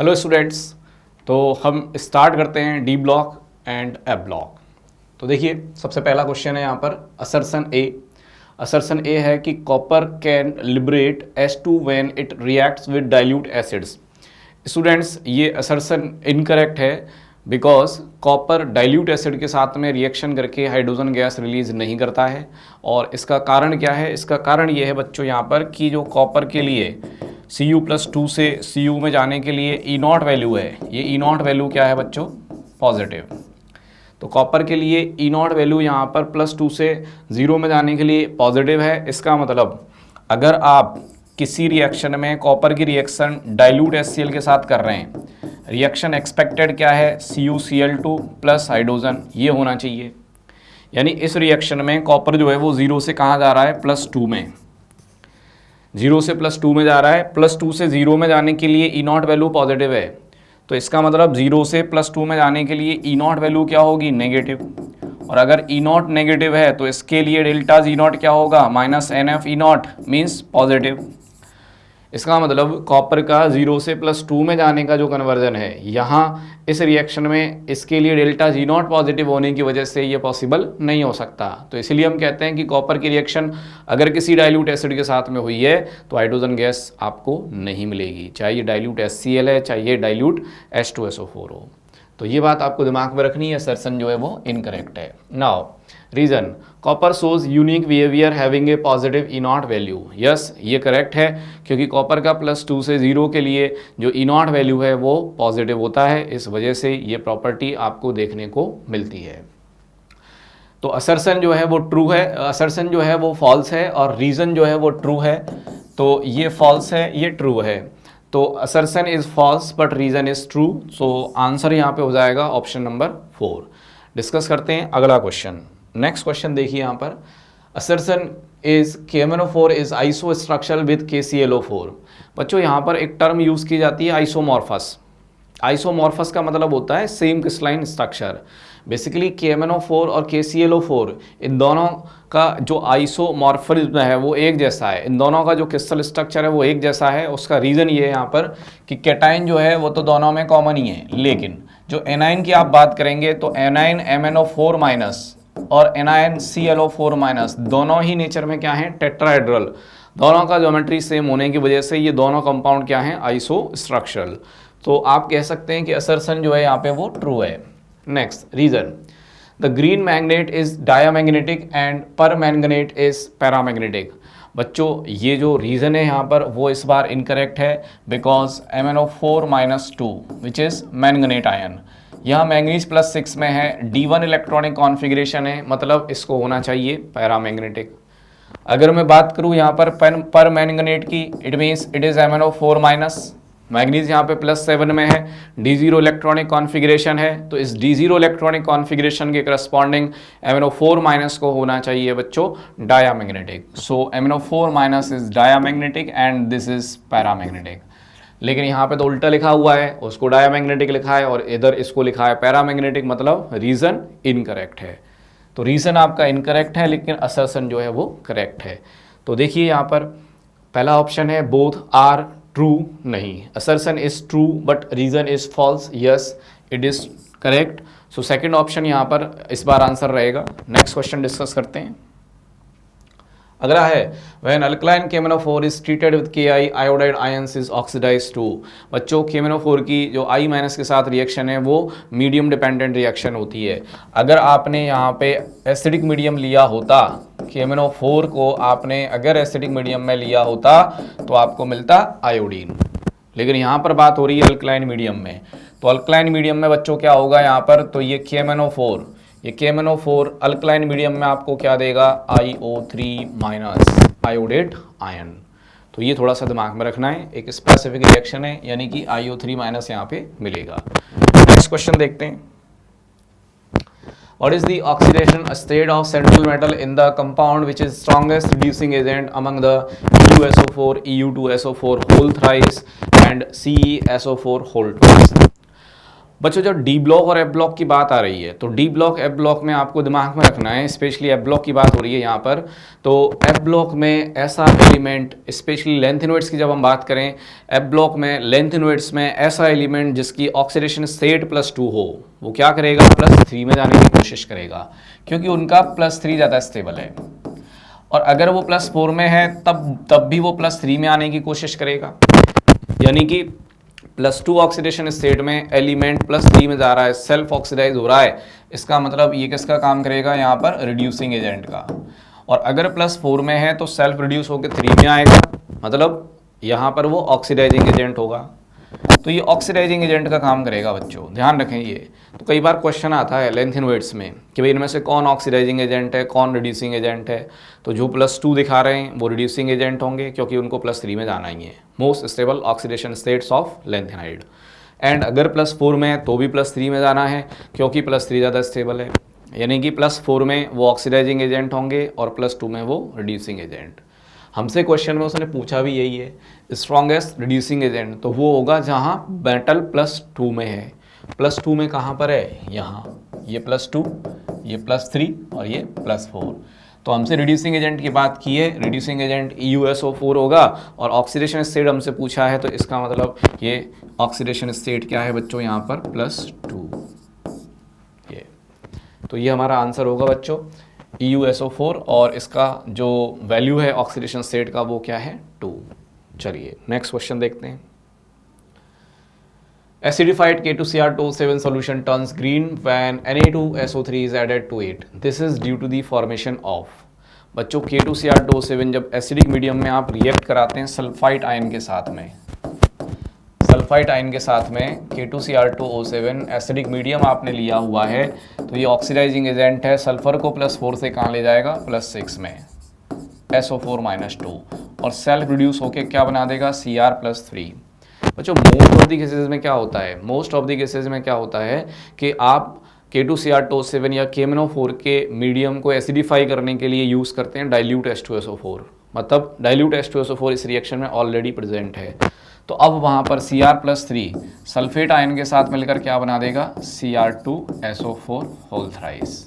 Hello students. तो हम start करते हैं D block and F block. तो देखिए सबसे पहला क्वेश्चन है यहाँ पर असर्शन ए है कि copper can liberate S2 when it reacts with dilute acids. Students ये असर्शन इनकरेक्ट है बिकॉज कॉपर डाइल्यूट एसिड के साथ में रिएक्शन करके हाइड्रोजन गैस रिलीज नहीं करता है। और इसका कारण क्या है? इसका कारण ये है बच्चों यहाँ पर कि जो कॉपर के लिए Cu+2 से Cu में जाने के लिए E0 वैल्यू है, ये E0 वैल्यू क्या है बच्चों? पॉजिटिव। तो कॉपर के लिए E0 वैल्यू यहाँ पर +2 से 0 में जाने के लिए पॉजिटिव है। इसका मतलब अगर आप किसी रिएक्शन में कॉपर की रिएक्शन डाइल्यूट HCl के साथ कर रहे हैं, रिएक्शन एक्सपेक्टेड क्या है? CuCl2 प्लस हाइड्रोजन, ये होना चाहिए। यानी इस रिएक्शन में कॉपर जो है वो 0 से कहाँ जा रहा है? +2 में। 0 से +2 में जा रहा है। +2 से 0 में जाने के लिए E0 वैल्यू पॉजिटिव है, तो इसका मतलब 0 से +2 में जाने के लिए E0 वैल्यू क्या होगी? नेगेटिव। और अगर E0 नेगेटिव है तो इसके लिए डेल्टा G0 क्या होगा? -NF E0 means positive. इसका मतलब कॉपर का 0 से +2 में जाने का जो कन्वर्जन है यहाँ इस रिएक्शन में, इसके लिए डेल्टा G0 पॉजिटिव होने की वजह से ये पॉसिबल नहीं हो सकता। तो इसलिए हम कहते हैं कि कॉपर की रिएक्शन अगर किसी डाइल्यूट एसिड के साथ में हुई है तो हाइड्रोजन गैस आपको नहीं मिलेगी, चाहे ये डाइल्यूट HCl है चाहे ये डाइल्यूट H2SO4 हो। तो ये बात आपको दिमाग में रखनी है, असर्शन जो है वो इनकरेक्ट है। Now reason, copper shows unique behaviour having a positive E0 value. Yes, ये करेक्ट है क्योंकि कॉपर का +2 से 0 के लिए जो E0 वैल्यू है वो पॉजिटिव होता है, इस वजह से ये प्रॉपर्टी आपको देखने को मिलती है। तो असर्शन जो है वो ट्रू है, असर्शन जो है वो फॉल्स है, और रीजन जो है वो ट्रू है। तो ये फॉल्स है, ये ट्रू है। तो assertion is false but reason is true. So answer यहाँ पे हो जाएगा ऑप्शन नंबर 4। डिस्कस करते हैं अगला क्वेश्चन। नेक्स्ट क्वेश्चन देखिए यहाँ पर, assertion is KMnO4 is isostructural with KClO4। बच्चों यहाँ पर एक टर्म यूज की जाती है आइसोमॉर्फस। आइसोमॉर्फस का मतलब होता है same crystalline structure. Basically KMnO4 और KClO4 इन दोनों का जो आइसोमॉर्फिज्म है वो एक जैसा है, इन दोनों का जो क्रिस्टल स्ट्रक्चर है वो एक जैसा है। उसका रीज़न ये है यहाँ पर कि कैटाइन जो है वो तो दोनों में कॉमन ही है, लेकिन जो एनाइन की आप बात करेंगे तो एनाइन MnO4- और एनाइन ClO4- दोनों ही नेचर में क्या है? टेट्राहेड्रल। दोनों का ज्योमेट्री सेम होने की वजह से ये दोनों कंपाउंड क्या हैं? आइसोस्ट्रक्चरल। तो आप कह सकते हैं कि असर्शन जो है यहाँ पे वो ट्रू है। Next reason, the green magnet is diamagnetic and permanganate is paramagnetic. बच्चों ये जो रीज़न है यहाँ पर वो इस बार इनकरेक्ट है because MnO4- which is manganate ion, यहाँ मैंगनीज +6 में है, D1 इलेक्ट्रॉनिक कॉन्फ़िगरेशन है, मतलब इसको होना चाहिए पैरामैग्नेटिक। अगर मैं बात करूँ यहाँ पर मैंगनेट की, it means it is MnO4-, manganese यहाँ पे +7 में है, D0 इलेक्ट्रॉनिक कॉन्फ़िगरेशन है, तो इस D0 इलेक्ट्रॉनिक कॉन्फ़िगरेशन के करस्पॉन्डिंग MnO4- को होना चाहिए बच्चों diamagnetic. So MnO4- is diamagnetic and this is paramagnetic. लेकिन यहाँ पे तो उल्टा लिखा हुआ है, उसको डायामैग्नेटिक लिखा है और इधर इसको लिखा है पैरामैग्नेटिक, मतलब रीज़न इनकरेक्ट है। तो रीज़न आपका इनकरेक्ट है लेकिन असर्शन जो है वो करेक्ट है। तो देखिए यहाँ पर पहला ऑप्शन है बोथ आर ट्रू, नहीं, assertion is true but reason is false. Yes, it is correct. So second option यहाँ पर इस बार आंसर रहेगा। नेक्स्ट क्वेश्चन डिस्कस करते हैं। अगला है when alkaline KMnO4 is treated with Ki iodide ions is oxidized to. बच्चों KMnO4 की जो I- के साथ रिएक्शन है वो मीडियम डिपेंडेंट रिएक्शन होती है। अगर आपने यहाँ पे एसिडिक मीडियम लिया होता, KMnO4 को आपने अगर एसिडिक मीडियम में लिया होता तो आपको मिलता आयोडीन, लेकिन यहाँ पर बात हो रही है अल्कलाइन मीडियम में। तो अल्कलाइन मीडियम में बच्चों क्या होगा यहाँ पर? तो ये KMnO4, ये KMnO4 अल्कलाइन मीडियम में आपको क्या देगा? IO3- iodate ion. तो ये थोड़ा सा दिमाग में रखना है, एक स्पेसिफिक रिएक्शन है यानी कि IO3- यहाँ पे मिलेगा। नेक्स्ट क्वेश्चन देखते हैं। What is the oxidation state of central metal in the compound which is strongest reducing agent among the EuSO4, EU2SO4 whole thrice and CeSO4 whole twice? बच्चों जब डी ब्लॉक और F block की बात आ रही है तो डी ब्लॉक एफ ब्लॉक में आपको दिमाग में रखना है, स्पेशली एफ ब्लॉक की बात हो रही है यहाँ पर, तो एफ ब्लॉक में ऐसा एलिमेंट, स्पेशली लेंथ इनवर्ट्स की जब हम बात करें, एफ ब्लॉक में लेंथ इनवर्ट्स में ऐसा एलिमेंट जिसकी ऑक्सीडेशन स्टेट +2 हो, वो क्या करेगा, +3 में जाने की कोशिश करेगा, क्योंकि उनका +3 ज़्यादा स्टेबल है। और अगर वो +4 में है तब भी वो +3 में आने की कोशिश करेगा, यानी कि +2 ऑक्सीडेशन स्टेट में एलिमेंट +3 में जा रहा है, सेल्फ ऑक्सीडाइज हो रहा है, इसका मतलब ये किसका काम करेगा यहाँ पर, रिड्यूसिंग एजेंट का। और अगर +4 में है तो सेल्फ रिड्यूस होकर 3 में आएगा, मतलब यहाँ पर वो ऑक्सीडाइजिंग एजेंट होगा, तो ये ऑक्सीडाइजिंग एजेंट का काम करेगा बच्चों, ध्यान रखें ये। तो कई बार क्वेश्चन आता है लेंथ इनवर्ट्स में कि भाई इनमें से कौन ऑक्सीडाइजिंग एजेंट है, कौन रिड्यूसिंग एजेंट है, तो जो +2 दिखा रहे हैं वो रिड्यूसिंग एजेंट होंगे, क्योंकि उनको +3 में जाना ही है, most stable oxidation states of lanthanide. And अगर +4 में है तो भी +3 में जाना है, क्योंकि +3 ज़्यादा स्टेबल है, यानी कि +4 में वो ऑक्सीडाइजिंग एजेंट होंगे और +2 में वो रिड्यूसिंग एजेंट। हमसे क्वेश्चन में उसने पूछा भी यही है, स्ट्रॉन्गेस्ट रिड्यूसिंग एजेंट, तो वो होगा जहाँ मेटल +2 में है। +2 में कहाँ पर है, यहाँ, ये +2, ये +3 और ये +4। तो हमसे रिड्यूसिंग एजेंट की बात की है, रिड्यूसिंग एजेंट EuSO4 होगा, और ऑक्सीडेशन स्टेट हमसे पूछा है, तो इसका मतलब ये ऑक्सीडेशन स्टेट क्या है बच्चों, यहाँ पर +2, ये। तो ये हमारा आंसर होगा बच्चों EuSO4, और इसका जो वैल्यू है ऑक्सीडेशन स्टेट का वो क्या है, 2। चलिए नेक्स्ट क्वेश्चन देखते हैं। Acidified K2Cr2O7 solution turns green when Na2SO3 is added to it. This is due to the formation of। बच्चों K2Cr2O7 जब एसिडिक मीडियम में आप रिएक्ट कराते हैं सल्फाइड आयन के साथ में, सल्फाइड आयन के साथ में K2Cr2O7 एसिडिक मीडियम आपने लिया हुआ है, तो ये ऑक्सीडाइजिंग एजेंट है, सल्फर को +4 से कहाँ ले जाएगा, +6 में, SO4-2, और सेल्फ रिड्यूस होके क्या बना देगा, Cr+3। बच्चों मोस्ट ऑफ द केसेस में क्या होता है, मोस्ट ऑफ द केसेस में क्या होता है कि आप K2Cr2O7 या KMnO4 के मीडियम को एसिडिफाई करने के लिए यूज़ करते हैं डाइल्यूट H2SO4, मतलब डाइल्यूट H2SO4 इस रिएक्शन में ऑलरेडी प्रेजेंट है, तो अब वहाँ पर Cr+3 सल्फेट आयन के साथ मिलकर क्या बना देगा, Cr2SO4 whole thrice,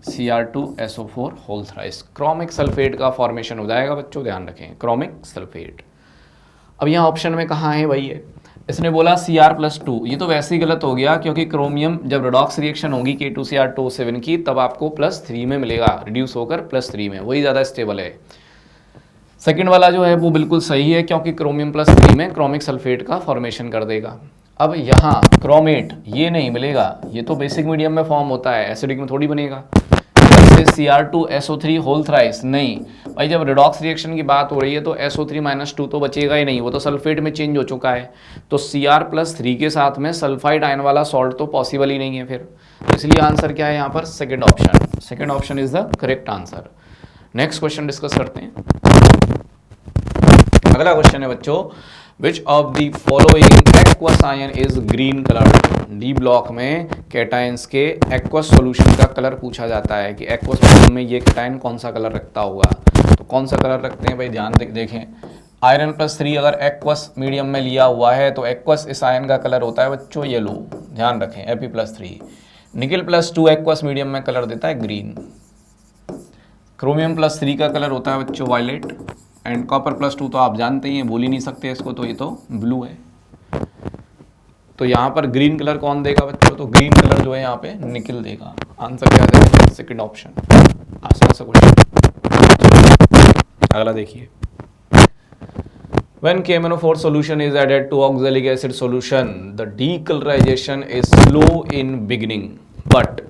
Cr2SO4 whole thrice, chromic sulphate का फॉर्मेशन हो जाएगा बच्चों, ध्यान रखें, क्रोमिक सल्फेट। अब यहाँ ऑप्शन में कहाँ है भाई है, इसने बोला Cr+2, ये तो वैसे ही गलत हो गया, क्योंकि क्रोमियम जब रिडॉक्स रिएक्शन होगी K2Cr2O7 की तब आपको +3 में मिलेगा, रिड्यूस होकर +3 में, वही ज़्यादा स्टेबल है। सेकंड वाला जो है वो बिल्कुल सही है, क्योंकि क्रोमियम +3 में क्रोमिक सल्फेट का फॉर्मेशन कर देगा। अब यहाँ क्रोमेट ये नहीं मिलेगा, ये तो बेसिक मीडियम में फॉर्म होता है, एसिडिक में थोड़ी बनेगा। Cr2SO3 होल थ्राइस नहीं भाई, जब रिडॉक्स रिएक्शन की बात हो रही है तो SO3-2 तो बचेगा ही नहीं, वो तो सल्फेट में चेंज हो चुका है, तो Cr+3 के साथ में सल्फाइड आयन वाला सॉल्ट तो पॉसिबल ही नहीं है फिर, तो इसलिए आंसर क्या है यहाँ पर, second option, second option is the correct answer. Next question discuss करते हैं। अगला क्वेश्चन है बच्चों, which of the following aqueous ion is green colour. D block में कैटायंस के एक्वस सॉल्यूशन का कलर पूछा जाता है कि एक्वस मीडियम में ये कैटायन कौन सा कलर रखता होगा, तो कौन सा कलर रखते हैं भाई, ध्यान देखें, आयरन +3 अगर एक्वस मीडियम में लिया हुआ है तो एक्वस इस आयन का कलर होता है बच्चों येलो, ध्यान रखें, Fe+3। निकल +2 एक्वस मीडियम में कलर देता है ग्रीन, क्रोमियम +3 का कलर होता है बच्चों वायलेट, एंड कॉपर +2 तो आप जानते ही हैं, बोल ही नहीं सकते इसको, तो ये तो ब्लू है। तो यहाँ पर ग्रीन कलर कौन देगा बच्चों, तो ग्रीन कलर जो है यहाँ पे निकल देगा, आंसर क्या देगा, सेकंड ऑप्शन, आसान सा क्वेश्चन। अगला देखिए, when KMnO4 solution is added to oxalic acid solution the decolorization is slow in beginning but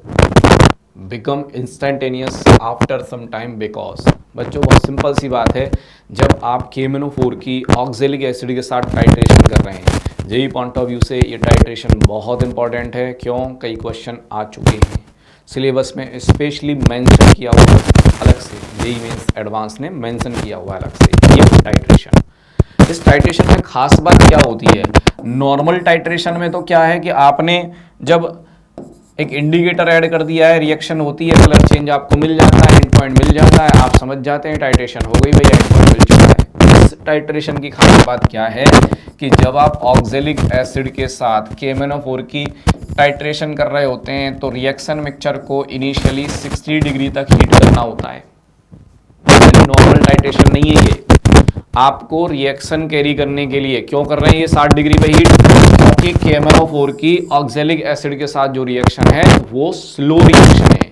become instantaneous after some time because। बच्चों बहुत सिंपल सी बात है, जब आप KMnO4 की ऑक्जेलिक एसिड के साथ टाइट्रेशन कर रहे हैं, जेई पॉइंट ऑफ व्यू से ये टाइट्रेशन बहुत इंपॉर्टेंट है, क्यों, कई क्वेश्चन आ चुके हैं सिलेबस में, स्पेशली मेंशन किया हुआ अलग से, जेई मींस एडवांस ने मेंशन किया हुआ अलग से ये टाइट्रेशन। इस टाइट्रेशन में खास बात क्या होती है, नॉर्मल टाइट्रेशन में तो क्या है कि आपने जब एक इंडिकेटर ऐड कर दिया है, रिएक्शन होती है, कलर चेंज आपको मिल जाता है, एंड पॉइंट मिल जाता है, आप समझ जाते हैं टाइट्रेशन हो गई भाई, एंड पॉइंट मिल चुका है। इस टाइट्रेशन की खास बात क्या है कि जब आप ऑक्जेलिक एसिड के साथ KMnO4 की टाइट्रेशन कर रहे होते हैं तो रिएक्शन मिक्सचर को इनिशियली 60 डिग्री तक हीट करना होता है। नॉर्मल टाइट्रेशन नहीं है ये, आपको रिएक्शन कैरी करने के लिए क्यों कर रहे हैं ये 60 डिग्री पे हीट, क्योंकि KMnO4 की ऑक्जेलिक एसिड के साथ जो रिएक्शन है वो स्लो रिएक्शन है।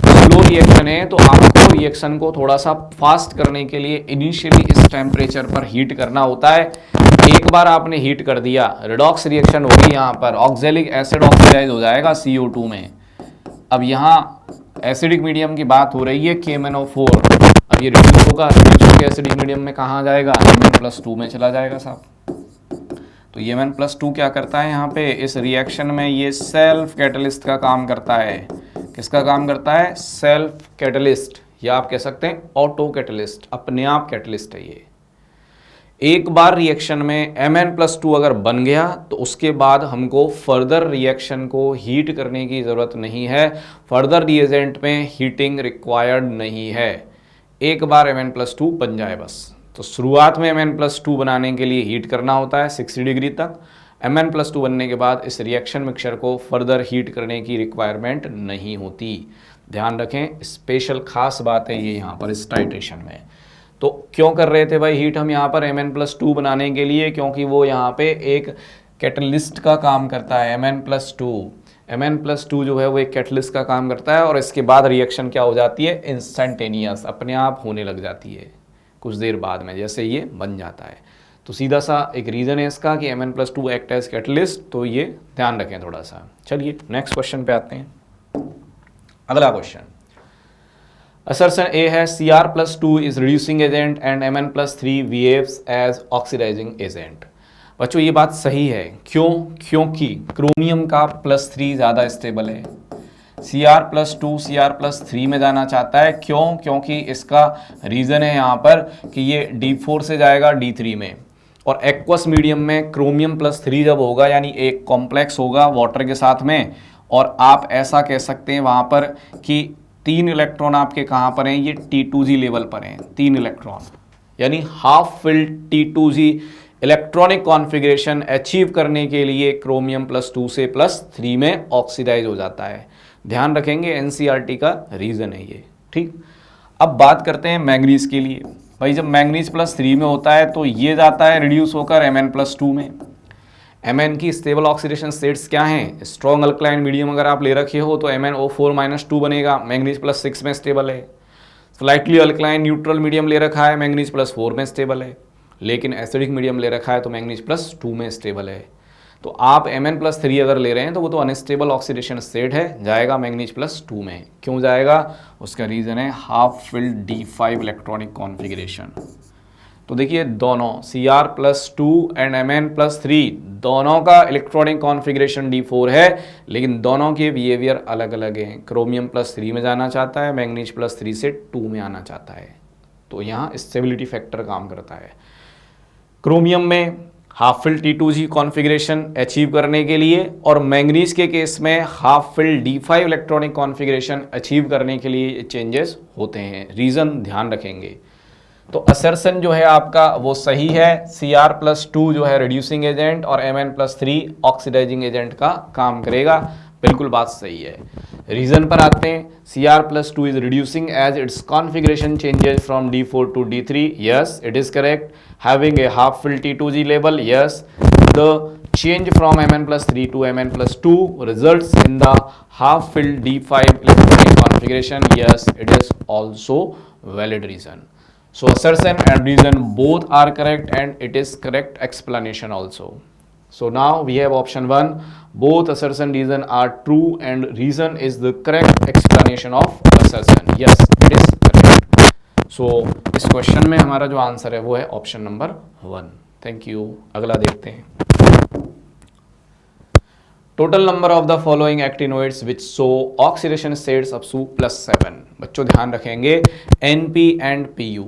स्लो रिएक्शन है तो आपको रिएक्शन को थोड़ा सा फास्ट करने के लिए इनिशियली इस टेम्परेचर पर हीट करना होता है। एक बार आपने हीट कर दिया, रिडॉक्स रिएक्शन होगी, यहाँ पर ऑक्जेलिक एसिड ऑक्सीडाइज हो जाएगा CO2 में। अब यहाँ एसिडिक मीडियम की बात हो रही है KMnO4, अब ये रिड्यूस होगा, रिड्यूस होकर एसिडिक मीडियम में कहाँ जाएगा, Mn+2 में चला जाएगा साहब। तो ये Mn+2 क्या करता है यहाँ पे इस रिएक्शन में, ये सेल्फ कैटलिस्ट का काम करता है। किसका काम करता है, सेल्फ कैटलिस्ट, या आप कह सकते हैं ऑटो कैटलिस्ट, अपने आप कैटलिस्ट है ये। एक बार रिएक्शन में Mn+2 अगर बन गया तो उसके बाद हमको फर्दर रिएक्शन को हीट करने की ज़रूरत नहीं है, फर्दर रिएजेंट में हीटिंग रिक्वायर्ड नहीं है। एक बार Mn+2 बन जाए बस। तो शुरुआत में Mn+2 बनाने के लिए हीट करना होता है 60 डिग्री तक। Mn+2 बनने के बाद इस रिएक्शन मिक्सचर को फर्दर हीट करने की रिक्वायरमेंट नहीं होती। ध्यान रखें, स्पेशल खास बात है ये यहाँ पर इस टाइट्रेशन में। तो क्यों कर रहे थे भाई हीट हम यहाँ पर Mn+2 बनाने के लिए, क्योंकि वो यहाँ पे एक कैटलिस्ट का काम करता है। Mn+2 जो है वो एक कैटलिस्ट का काम करता है और इसके बाद रिएक्शन क्या हो जाती है, इंस्टेंटेनियस, अपने आप होने लग जाती है कुछ देर बाद में जैसे ये बन जाता है। तो सीधा सा एक रीज़न है इसका कि Mn+2 एक्ट एज कैटलिस्ट, तो ये ध्यान रखें थोड़ा सा। चलिए नेक्स्ट क्वेश्चन पे आते हैं। अगला क्वेश्चन, असर्शन ए है Cr+2 is reducing agent and Mn+3 behaves as oxidizing agent. बच्चों ये बात सही है, क्यों, क्योंकि क्रोमियम का +3 ज़्यादा स्टेबल है। Cr+2 Cr+3 में जाना चाहता है, क्यों, क्योंकि इसका रीज़न है यहाँ पर कि ये D4 से जाएगा D3 में, और एक्वस मीडियम में क्रोमियम +3 जब होगा यानी एक कॉम्प्लेक्स होगा वाटर के साथ में, और आप ऐसा कह सकते हैं वहाँ पर कि 3 इलेक्ट्रॉन आपके कहाँ पर हैं, ये T2G लेवल पर हैं, 3 इलेक्ट्रॉन, यानी half filled T2G electronic configuration achieve करने के लिए क्रोमियम +2 से +3 में ऑक्सीडाइज हो जाता है। ध्यान रखेंगे NCERT का रीज़न है ये, ठीक। अब बात करते हैं मैंगनीज के लिए। भाई जब मैंगनीज +3 में होता है तो ये जाता है रिड्यूस होकर Mn+2 में। Mn की स्टेबल ऑक्सीडेशन स्टेट्स क्या हैं, स्ट्रॉन्ग अल्कलाइन मीडियम अगर आप ले रखे हो तो MnO4-2 बनेगा, मैंगनीज +6 में स्टेबल है। स्लाइटली अल्कलाइन न्यूट्रल मीडियम ले रखा है, मैंगनीज +4 में स्टेबल है। लेकिन एसिडिक मीडियम ले रखा है तो मैंगनीज +2 में स्टेबल है। तो आप Mn+3 अगर ले रहे हैं तो वो तो अनस्टेबल ऑक्सीडेशन स्टेट है, जाएगा मैंगनीज +2 में। क्यों जाएगा, उसका रीज़न है half filled D5 electronic configuration. तो देखिए दोनों Cr+2 एंड Mn+3 दोनों का इलेक्ट्रॉनिक कॉन्फ़िगरेशन D4 है, लेकिन दोनों के बिहेवियर अलग अलग हैं। क्रोमियम +3 में जाना चाहता है, मैंगनीज +3 से 2 में आना चाहता है। तो यहाँ स्टेबिलिटी फैक्टर काम करता है। क्रोमियम में half filled T2G configuration achieve करने के लिए, और मैंगनीज के केस में half filled D5 electronic configuration achieve करने के लिए चेंजेस होते हैं। रीज़न ध्यान रखेंगे। तो असर्शन जो है आपका वो सही है, Cr+2 जो है रिड्यूसिंग एजेंट और Mn+3 ऑक्सीडाइजिंग एजेंट का काम करेगा, बिल्कुल बात सही है। रीज़न पर आते हैं, Cr+2 is reducing as its configuration changes from D4 to D3, yes it is correct. Having a half filled T2G level, yes. The change from Mn+3 to Mn+2 results in the half filled D5 electronic configuration, yes it is also valid reason. So assertion and reason both are correct and it is correct explanation also. So now we have option 1, both assertion reason are true and reason is the correct explanation of assertion, yes it is correct. So इस question में हमारा जो answer है वो है option number 1। Thank you. अगला देखते हैं। Total number of the following actinoids which show oxidation states up to +7। बच्चों ध्यान रखेंगे, NP एंड PU,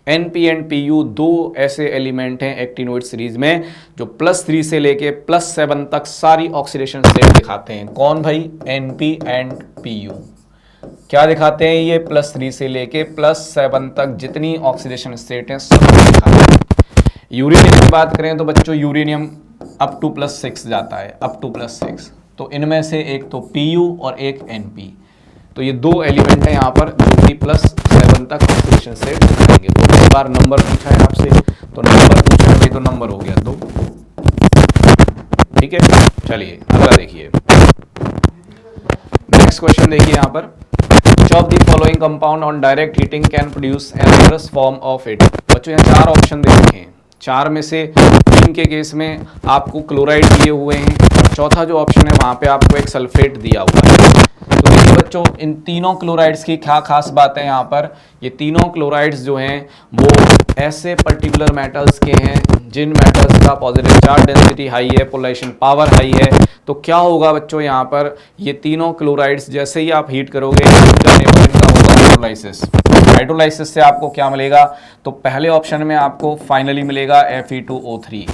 NP एंड PU दो ऐसे एलिमेंट हैं एक्टिनोइड सीरीज में जो +3 से लेके +7 तक सारी ऑक्सीडेशन स्टेट दिखाते हैं। कौन भाई, NP एंड PU क्या दिखाते हैं, ये +3 से लेके +7 तक जितनी ऑक्सीडेशन स्टेट हैं सब दिखाते हैं। यूरेनियम की बात करें तो बच्चों यूरेनियम अप टू +6 जाता है, अप टू +6। तो इनमें से एक तो Pu और एक Np, तो ये दो एलिमेंट हैं यहाँ पर जो कि +7 तक ऑक्सीडेशन स्टेट दिखाएंगे। तो कई बार नंबर पूछा है आपसे, तो नंबर पूछा है भाई, तो नंबर हो गया 2। ठीक है, चलिए अगला देखिए। नेक्स्ट क्वेश्चन देखिए यहाँ पर, which of the following compound on direct heating can produce anhydrous form of it। बच्चों यहाँ 4 ऑप्शन दे रखे हैं, 4 में से 3 के केस में आपको क्लोराइड दिए हुए हैं, और चौथा जो ऑप्शन है वहाँ पे आपको एक सल्फेट दिया हुआ है। तो देखिए बच्चों, इन तीनों क्लोराइड्स की क्या खास बात है यहाँ पर, ये तीनों क्लोराइड्स जो हैं वो ऐसे पर्टिकुलर मेटल्स के हैं जिन मेटल्स का पॉजिटिव चार्ज डेंसिटी हाई है, पोलराइजेशन पावर हाई है। तो क्या होगा बच्चों यहाँ पर, ये तीनों क्लोराइड्स जैसे ही आप हीट करोगे, हीट करने पर इनका होगा हाइड्रोलाइसिस। हाइड्रोलाइसिस से आपको क्या मिलेगा, तो पहले ऑप्शन में आपको फाइनली मिलेगा Fe2O3।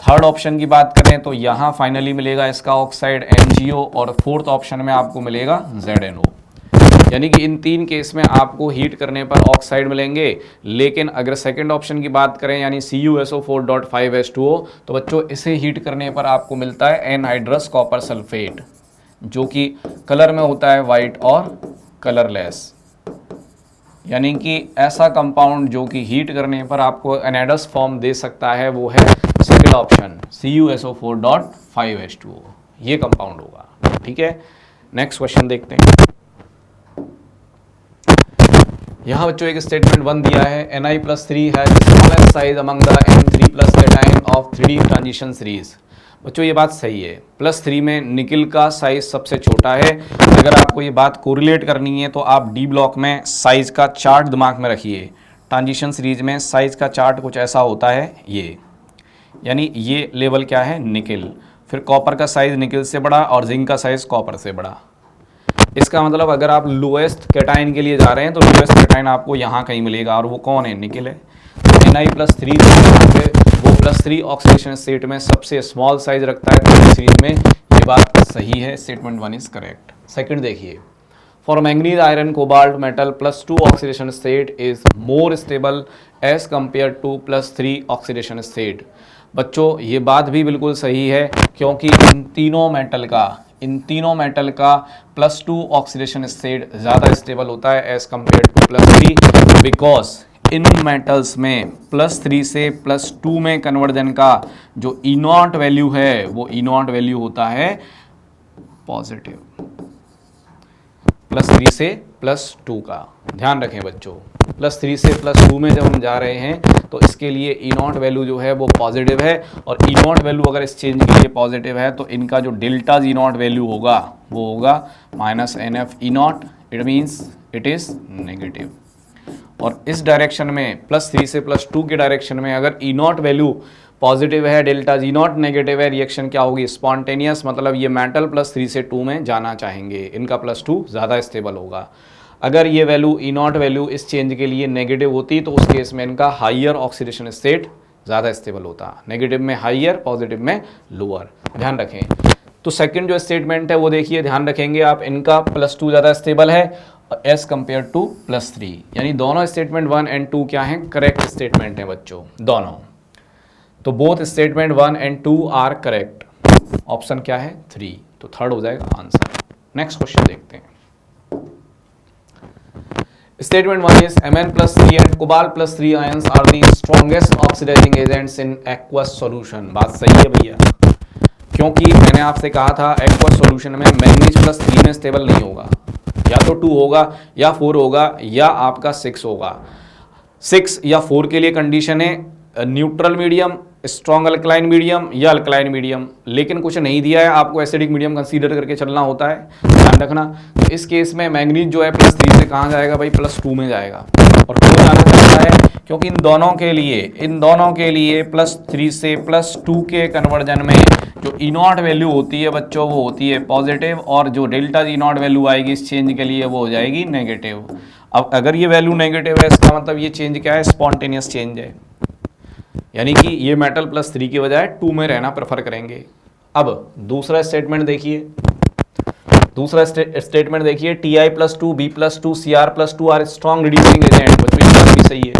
थर्ड ऑप्शन की बात करें तो यहाँ फाइनली मिलेगा इसका ऑक्साइड MgO, और फोर्थ ऑप्शन में आपको मिलेगा ZNO। यानी कि इन 3 केस में आपको हीट करने पर ऑक्साइड मिलेंगे। लेकिन अगर सेकंड ऑप्शन की बात करें यानी CuSO4.5H2O, तो बच्चों इसे हीट करने पर आपको मिलता है एनहाइड्रस कॉपर सल्फेट, जो कि कलर में होता है वाइट और कलरलेस। यानी कि ऐसा कंपाउंड जो कि हीट करने पर आपको एनहाइड्रस फॉर्म दे सकता है, वो है सेकंड ऑप्शन CuSO4.5H2O, ये कंपाउंड होगा। ठीक है, नेक्स्ट क्वेश्चन देखते हैं। यहाँ बच्चों एक स्टेटमेंट 1 दिया है, Ni+3 has smallest size among the N3+ cation of 3D transition series. बच्चों ये बात सही है, +3 में निकिल का साइज सबसे छोटा है। अगर आपको ये बात कोरिलेट करनी है तो आप डी ब्लॉक में साइज का चार्ट दिमाग में रखिए। ट्रांजिशन सीरीज में साइज का चार्ट कुछ ऐसा होता है, ये यानी ये लेवल क्या है, निकिल, फिर कॉपर का साइज निकिल से बड़ा और जिंक का साइज कॉपर से बड़ा। इसका मतलब अगर आप लोएस्ट कैटायन के लिए जा रहे हैं तो लोएस्ट कैटायन आपको यहाँ कहीं मिलेगा, और वो कौन है, निकिल है। तो Ni+3 वो +3 ऑक्सीडेशन स्टेट में सबसे स्मॉल साइज रखता है ट्रांजिशन सीरीज में। ये बात सही है, स्टेटमेंट 1 इज करेक्ट। सेकंड देखिए, for manganese iron cobalt metal +2 oxidation state is more stable as compare to +3 oxidation state. बच्चों ये बात भी बिल्कुल सही है, क्योंकि इन तीनों मेटल का +2 ऑक्सीडेशन स्टेट ज़्यादा स्टेबल होता है एज कंपेयर टू +3, बिकॉज इन मेटल्स में +3 से +2 में कन्वर्जन का जो E0 वैल्यू है, वो E0 वैल्यू होता है पॉजिटिव, +3 से +2 का ध्यान रखें बच्चों। +3 से +2 में जब हम जा रहे हैं तो इसके लिए E0 वैल्यू जो है वो पॉजिटिव है, और E0 वैल्यू अगर इस चेंज के लिए पॉजिटिव है तो इनका जो डेल्टा E0 वैल्यू होगा वो होगा -NF E0, it means it is negative. और इस डायरेक्शन में +3 से +2 के डायरेक्शन में अगर E0 वैल्यू पॉजिटिव है, डेल्टा E0 नेगेटिव है, रिएक्शन क्या होगी, स्पॉन्टेनियस, मतलब ये मेटल +3 से 2 में जाना चाहेंगे, इनका +2 ज़्यादा स्टेबल होगा। अगर ये वैल्यू E0 वैल्यू इस चेंज के लिए नेगेटिव होती तो उस केस में इनका हाइयर ऑक्सीडेशन स्टेट ज़्यादा स्टेबल होता, नेगेटिव में हाइयर, पॉजिटिव में लोअर, ध्यान रखें। तो सेकंड जो स्टेटमेंट है वो देखिए, ध्यान रखेंगे आप, इनका +2 ज़्यादा स्टेबल है एज कंपेयर टू +3, यानी दोनों स्टेटमेंट 1 और 2 क्या हैं, करेक्ट स्टेटमेंट हैं बच्चों, दोनों। तो बोथ स्टेटमेंट 1 और 2 आर करेक्ट। ऑप्शन क्या है, 3, तो थर्ड हो जाएगा आंसर। नेक्स्ट क्वेश्चन देखते हैं। Statement 1 is Mn+3 and Cobalt+3 ions are the strongest oxidizing agents in aqueous solution। बात सही है भैया, क्योंकि मैंने आपसे कहा था aqueous solution में मैंगनीज+3 में स्टेबल नहीं होगा, या तो 2 होगा या 4 होगा या आपका 6 होगा। 6 या 4 के लिए कंडीशन है neutral medium, strong alkaline medium या अल्कलाइन मीडियम, लेकिन कुछ नहीं दिया है, आपको एसिडिक मीडियम कंसीडर करके चलना होता है, ध्यान रखना। तो इस केस में मैंगनीज जो है +3 से कहाँ जाएगा भाई, +2 में जाएगा। और क्यों जाना चाहता है, क्योंकि इन दोनों के लिए +3 से +2 के कन्वर्जन में जो E0 वैल्यू होती है बच्चों, वो होती है पॉजिटिव, और जो डेल्टा E0 वैल्यू आएगी इस चेंज के लिए वो हो जाएगी नेगेटिव। अब अगर ये वैल्यू नेगेटिव है, इसका मतलब ये चेंज क्या है, स्पॉन्टेनियस चेंज है, यानी कि ये मेटल +3 की बजाय 2 में रहना प्रेफर करेंगे। अब दूसरा स्टेटमेंट देखिए, Ti+2, B+2, Cr+2 are strong reducing agent. बच्चों ये बात भी सही है,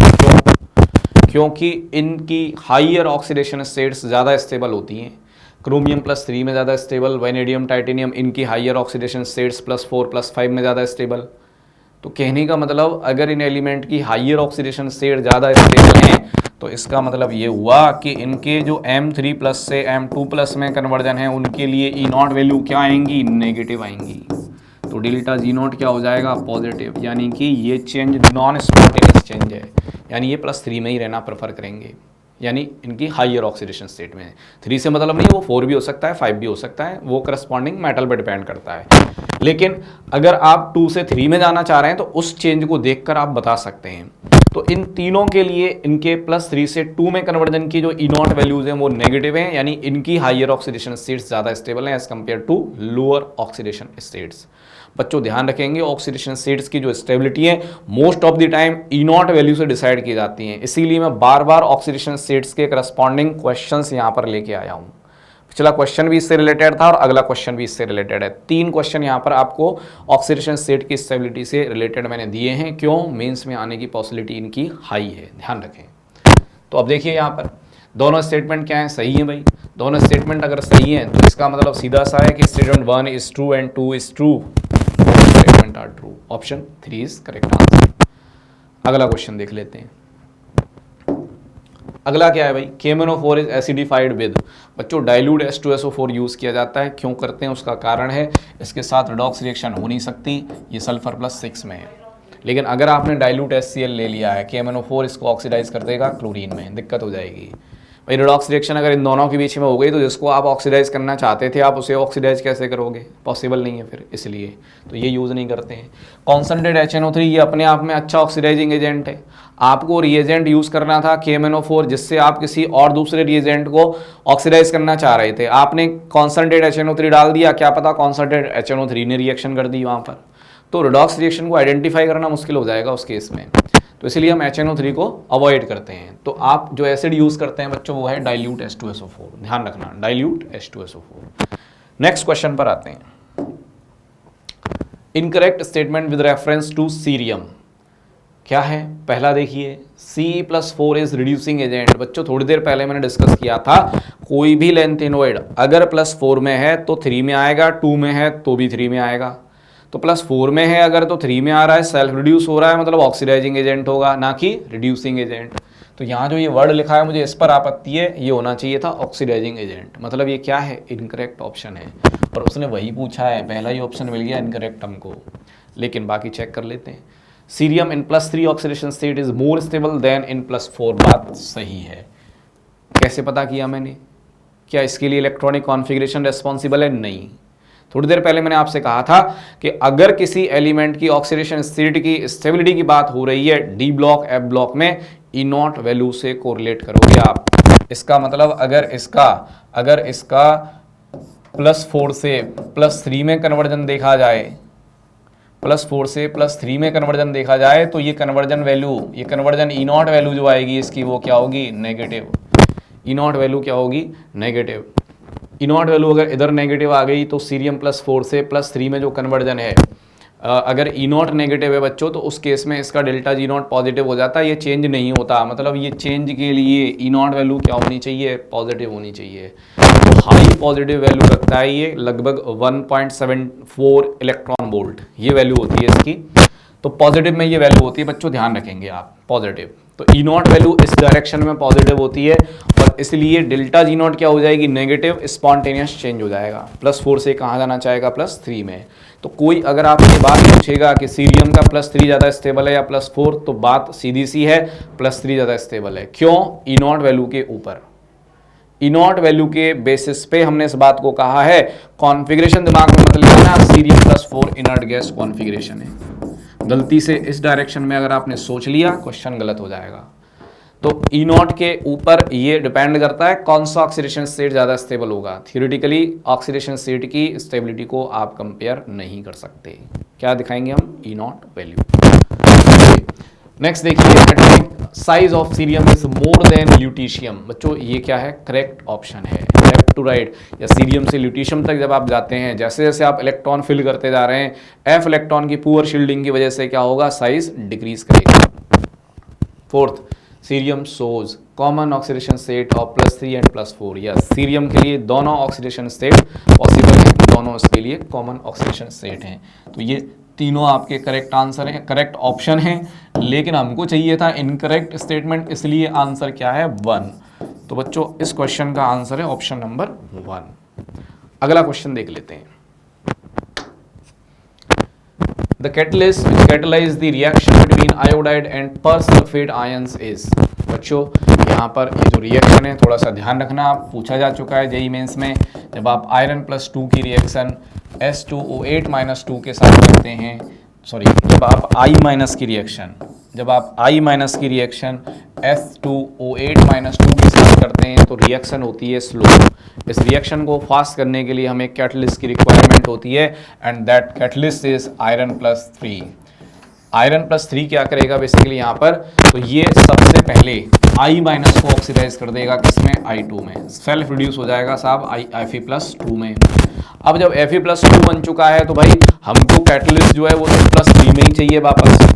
क्योंकि इनकी हाइयर ऑक्सीडेशन स्टेट्स ज़्यादा स्टेबल होती हैं। क्रोमियम +3 में ज़्यादा स्टेबल, वैनेडियम टाइटेनियम इनकी हाइयर ऑक्सीडेशन स्टेट्स +4 +5 में ज़्यादा स्टेबल। तो कहने का मतलब अगर इन एलिमेंट की हाइयर ऑक्सीडेशन स्टेट ज़्यादा स्टेबल हैं तो इसका मतलब ये हुआ कि इनके जो M3+ से M2+ में कन्वर्जन है उनके लिए E0 वैल्यू क्या आएंगी, नेगेटिव आएंगी। तो डेल्टा G0 क्या हो जाएगा, पॉजिटिव, यानी कि ये चेंज नॉन स्पॉन्टेनियस चेंज है, यानी ये +3 में ही रहना प्रेफर करेंगे, यानी इनकी हाइयर ऑक्सीडेशन स्टेट में है। 3 से मतलब नहीं वो 4 भी हो सकता है, 5 भी हो सकता है, वो करस्पॉन्डिंग मेटल पर डिपेंड करता है। लेकिन अगर आप 2 से 3 में जाना चाह रहे हैं तो उस चेंज को देखकर आप बता सकते हैं। तो इन तीनों के लिए इनके +3 से 2 में कन्वर्जन की जो E0 वैल्यूज हैं वो नेगेटिव हैं, यानी इनकी हाइयर ऑक्सीडेशन स्टेट्स ज़्यादा स्टेबल हैं as compare to lower oxidation states. बच्चों ध्यान रखेंगे ऑक्सीडेशन स्टेट्स की जो स्टेबिलिटी है most of the time E0 value से डिसाइड की जाती हैं, इसीलिए मैं बार बार ऑक्सीडेशन स्टेट्स के करस्पॉन्डिंग क्वेश्चंस यहाँ पर लेके आया हूँ। पिछला क्वेश्चन भी इससे रिलेटेड था और अगला क्वेश्चन भी इससे रिलेटेड है। 3 क्वेश्चन यहाँ पर आपको ऑक्सीडेशन स्टेट की स्टेबिलिटी से रिलेटेड मैंने दिए हैं। क्यों, मेंस में आने की पॉसिबिलिटी इनकी हाई है, ध्यान रखें। तो अब देखिए यहाँ पर दोनों स्टेटमेंट क्या है, सही है भाई। दोनों स्टेटमेंट अगर सही हैं तो इसका मतलब सीधा सा है कि statement 1 is true and 2 is true, statement are true, option 3 is correct answer. अगला क्वेश्चन देख लेते हैं। अगला क्या है भाई, KMnO4 इज एसिडिफाइड विद। बच्चों डाइल्यूट H2SO4 यूज किया जाता है, क्यों करते हैं उसका कारण है, इसके साथ रिडॉक्स रिएक्शन हो नहीं सकती, ये सल्फर +6 में है। लेकिन अगर आपने डाइल्यूट HCl ले लिया है, KMnO4 इसको ऑक्सीडाइज कर देगा क्लोरीन में, दिक्कत हो जाएगी भाई। रिडॉक्स रिएक्शन अगर इन दोनों के बीच में हो गई तो जिसको आप ऑक्सीडाइज करना चाहते थे आप उसे ऑक्सीडाइज कैसे करोगे, पॉसिबल नहीं है फिर, इसलिए तो ये यूज़ नहीं करते हैं। कॉन्सनट्रेट HNO3 ये अपने आप में अच्छा ऑक्सीडाइजिंग एजेंट है। आपको रिएजेंट यूज़ करना था KMnO4 जिससे आप किसी और दूसरे रिएजेंट को ऑक्सीडाइज करना चाह रहे थे, आपने कॉन्सनट्रेट HNO3 डाल दिया, क्या पता कॉन्सनट्रेट HNO3 ने रिएक्शन कर दी वहाँ पर, तो रिडॉक्स रिएक्शन को आइडेंटिफाई करना मुश्किल हो जाएगा उस केस में। तो इसलिए हम HNO3 को अवॉइड करते हैं। तो आप जो एसिड यूज़ करते हैं बच्चों वो है डाइल्यूट H2SO4, ध्यान रखना डाइल्यूट H2SO4। नेक्स्ट क्वेश्चन पर आते हैं। Incorrect statement with reference to cerium क्या है, पहला देखिए Ce+4 इज रिड्यूसिंग एजेंट। बच्चों थोड़ी देर पहले मैंने डिस्कस किया था कोई भी लेंथेनोइड अगर +4 में है तो 3 में आएगा, 2 में है तो भी 3 में आएगा। तो +4 में है अगर तो 3 में आ रहा है, सेल्फ रिड्यूस हो रहा है, मतलब ऑक्सीडाइजिंग एजेंट होगा ना कि रिड्यूसिंग एजेंट। तो यहाँ जो ये वर्ड लिखा है मुझे इस पर आपत्ति है, ये होना चाहिए था ऑक्सीडाइजिंग एजेंट, मतलब ये क्या है, इनकरेक्ट ऑप्शन है। और उसने वही पूछा है, पहला ही ऑप्शन मिल गया इनकरेक्ट हमको, लेकिन बाकी चेक कर लेते हैं। Cerium in +3 oxidation state is more stable than in +4, बात सही है। कैसे पता किया मैंने, क्या इसके लिए इलेक्ट्रॉनिक कॉन्फ़िगरेशन रिस्पॉन्सिबल है, नहीं। थोड़ी देर पहले मैंने आपसे कहा था कि अगर किसी एलिमेंट की ऑक्सीडेशन स्टेट की स्टेबिलिटी की बात हो रही है D ब्लॉक F ब्लॉक में, E0 वैल्यू से कोरिलेट करोगे आप। इसका मतलब अगर इसका +4 से +3 में कन्वर्जन देखा जाए, +4 से +3 में कन्वर्जन देखा जाए तो ये कन्वर्जन E0 वैल्यू जो आएगी इसकी वो क्या होगी, नेगेटिव। E0 वैल्यू क्या होगी, नेगेटिव। E0 वैल्यू अगर इधर नेगेटिव आ गई तो सीरियम +4 से +3 में जो कन्वर्जन है, अगर E0 नेगेटिव है बच्चों तो उस केस में इसका डेल्टा G0 पॉजिटिव हो जाता है, ये चेंज नहीं होता। मतलब ये चेंज के लिए E0 वैल्यू क्या होनी चाहिए, पॉजिटिव होनी चाहिए। तो हाई पॉजिटिव वैल्यू रखता है ये, लगभग 1.74 इलेक्ट्रॉन वोल्ट ये वैल्यू होती है इसकी। तो पॉजिटिव में ये वैल्यू होती है बच्चों, ध्यान रखेंगे आप, पॉजिटिव। तो E0 वैल्यू इस डायरेक्शन में पॉजिटिव होती है और इसलिए डेल्टा G0 क्या हो जाएगी, नेगेटिव, स्पॉन्टेनियस चेंज हो जाएगा। +4 से कहाँ जाना चाहेगा, +3 में। तो कोई अगर आप ये बात पूछेगा कि सीरियम का +3 ज़्यादा स्टेबल है या +4, तो बात सीधी सी है, +3 ज़्यादा स्टेबल है। क्यों, E0 वैल्यू के ऊपर, E0 वैल्यू के बेसिस पे हमने इस बात को कहा है। कॉन्फ़िगरेशन दिमाग में मत लेना, सीरियम +4 इनर्ट गैस कॉन्फ़िगरेशन है। गलती से इस डायरेक्शन में अगर आपने सोच लिया क्वेश्चन गलत हो जाएगा। तो E0 के ऊपर ये डिपेंड करता है कौन सा ऑक्सीडेशन स्टेट ज़्यादा स्टेबल होगा। थियोरेटिकली ऑक्सीडेशन स्टेट की स्टेबिलिटी को आप कंपेयर नहीं कर सकते। क्या दिखाएंगे हम, E0 वैल्यू। नेक्स्ट देखिए, atomic size of cerium is more than lutetium. बच्चों ये क्या है, करेक्ट ऑप्शन है, लेफ्ट टू राइट, या सीरियम से ल्यूटीशियम तक जब आप जाते हैं, जैसे जैसे आप इलेक्ट्रॉन फिल करते जा रहे हैं, F इलेक्ट्रॉन की पुअर शील्डिंग की वजह से क्या होगा, साइज डिक्रीज करेगा। Fourth, cerium shows common oxidation state of +3 and +4। Yes, cerium के लिए दोनों ऑक्सीडेशन स्टेट पॉसिबल हैं, दोनों इसके लिए कॉमन ऑक्सीडेशन स्टेट हैं। तो ये तीनों आपके करेक्ट आंसर हैं, करेक्ट ऑप्शन हैं, लेकिन हमको चाहिए था इनकरेक्ट स्टेटमेंट, इसलिए आंसर क्या है 1। तो बच्चों इस क्वेश्चन का आंसर है ऑप्शन नंबर 1। अगला क्वेश्चन देख लेते हैं। The catalyst which catalyze the reaction between iodide and persulfate ions is। बच्चों यहाँ पर ये जो रिएक्शन है थोड़ा सा ध्यान रखना, पूछा जा चुका है जेईई मेंस में। जब आप आयरन +2 की रिएक्शन S2O8 - 2 के साथ करते हैं, जब आप I- की रिएक्शन S2O8 - 2 के साथ करते हैं तो रिएक्शन होती है स्लो। इस रिएक्शन को फास्ट करने के लिए हमें कैटलिस्ट की रिक्वायरमेंट होती है, and that catalyst is iron +3। Iron +3 क्या करेगा बेसिकली यहाँ पर, तो ये सबसे पहले I- को ऑक्सीडाइज कर देगा, किसमें, I2 में। सेल्फ रिड्यूस हो जाएगा साहब Fe+2 में। अब जब Fe+2 बन चुका है तो भाई हमको कैटलिस्ट जो है वो तो +3 में ही चाहिए वापस।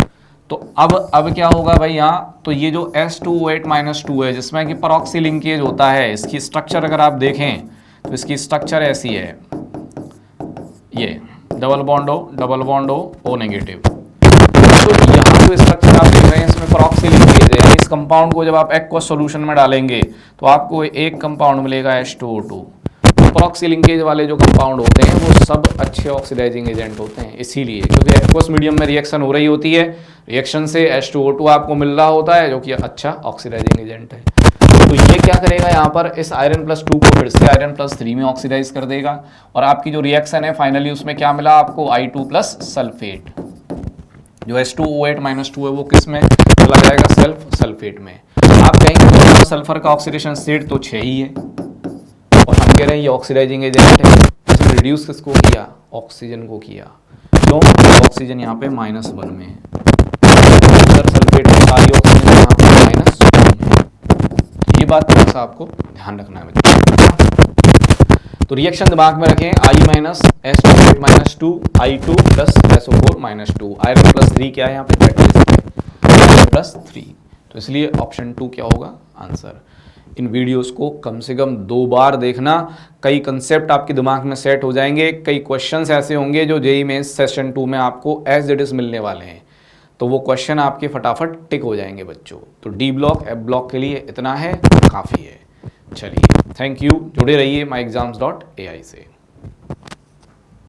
तो अब क्या होगा भाई यहाँ, तो ये जो S2O8 - 2 है जिसमें कि परऑक्सी लिंकेज होता है, इसकी स्ट्रक्चर अगर आप देखें तो इसकी स्ट्रक्चर ऐसी है, ये डबल बॉन्ड O नेगेटिव। तो यहाँ जो स्ट्रक्चर आप देख रहे हैं इसमें परऑक्सी लिंकेज है, यानी इस कंपाउंड को जब आप एक्वस सॉल्यूशन में डालेंगे तो आपको एक कंपाउंड मिलेगा H2O2। परऑक्सी लिंकेज वाले जो कंपाउंड होते हैं वो सब अच्छे ऑक्सीडाइजिंग एजेंट होते हैं, इसीलिए क्योंकि एक्वस मीडियम में रिएक्शन हो रही होती है, रिएक्शन से H2O2 आपको मिल रहा होता है जो कि अच्छा ऑक्सीडाइजिंग एजेंट है। तो ये क्या करेगा यहाँ पर, इस आयरन +2 को फिर से आयरन +3 में ऑक्सीडाइज कर देगा, और आपकी जो रिएक्शन है फाइनली उसमें क्या मिला आपको, I2 + सल्फेट। जो S2O8 - 2 है वो किस में चला जाएगा, सल्फेट में। आप कहेंगे सल्फर का ऑक्सीडेशन स्टेट तो 6 ही है, और हम कह रहे हैं ये ऑक्सीडाइजिंग एजेंट है। इसमें रिड्यूस किसको किया, ऑक्सीजन को किया। क्यों, ऑक्सीजन यहाँ पे -1 में है, सल्फेट में सारी ऑक्सीजन यहाँ पे -2 में है। ये बात थोड़ा सा आपको ध्यान रखना है बच्चों। तो रिएक्शन दिमाग में रखें, I- S2O8 - 2 I2 + SO4 - 2। Iron +3 क्या है यहाँ पे, कैटलिस्ट है +3। तो इसलिए ऑप्शन 2 क्या होगा आंसर। इन वीडियोस को कम से कम 2 बार देखना, कई कंसेप्ट आपके दिमाग में सेट हो जाएंगे, कई क्वेश्चंस ऐसे होंगे जो जेईई मेंस सेशन 2 में आपको एज इट इज मिलने वाले हैं, तो वो क्वेश्चन आपके फटाफट टिक हो जाएंगे बच्चों। तो डी ब्लॉक एफ ब्लॉक के लिए इतना है, काफ़ी है। चलिए, थैंक यू, जुड़े रहिए myexams.ai से।